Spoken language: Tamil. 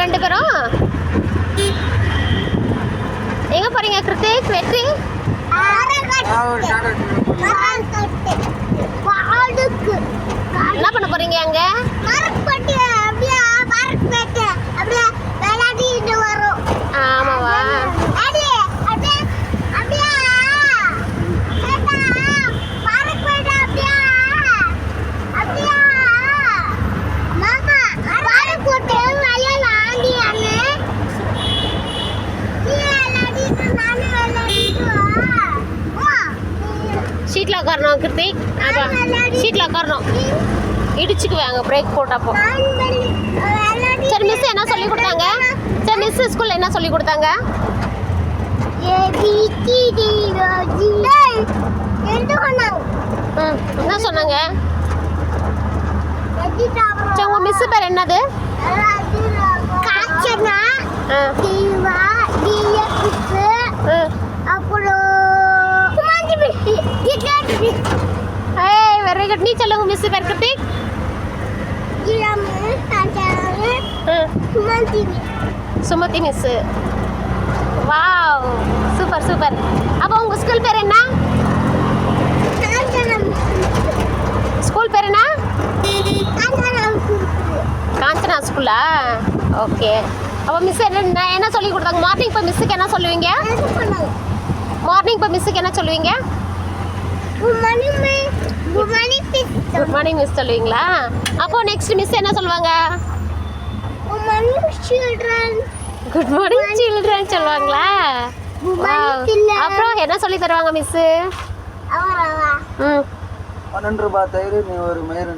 2 பேரும்? எங்க போறீங்க கிருத்திக், வெற்றி? என்ன பண்ண போறீங்க அங்க? ஆமாவா? ஷீட்ல உட்காரணும் கிருத்திக். அப்பா ஷீட்ல உட்காரணும், இடிச்சுக்குவாங்க பிரேக் போட்டப்போ. சரி மிஸ் என்ன சொல்லி கொடுத்தாங்க? சரி மிஸ் ஸ்கூல்ல என்ன சொல்லி கொடுத்தாங்க? என்ன சொன்னாங்க? சரி உங்க மிஸ் பேர் என்னது? Very good. நீ சொல்லுங்க மிஸ் பேர் Hrithik. Sumathi miss. Wow super super. அப்போ உங்க ஸ்கூல் பேர் என்ன? ஸ்கூல் பேர் என்ன? காஞ்சனா ஸ்கூலா? ஓகே. அப்போ மிஸ் என்ன சொல்லி கொடுத்தாங்க? மார்னிங் இப்போ மிஸ்ஸுக்கு என்ன சொல்லுவீங்க? மார்னிங் இப்போ மிஸ்ஸுக்கு என்ன சொல்லுவீங்க? குட் மார்னிங் மிஸ் சொல்லுவீங்களா? அப்போ நெக்ஸ்ட் மிஸ் என்ன சொல்லுவாங்க? குட் மார்னிங் சில்ட்ரன் சொல்லுவாங்களா? அப்புறம் என்ன சொல்லி தருவாங்க மிஸ்? 12 ரூபாய் தயிர் நீ ஒரு மயிர்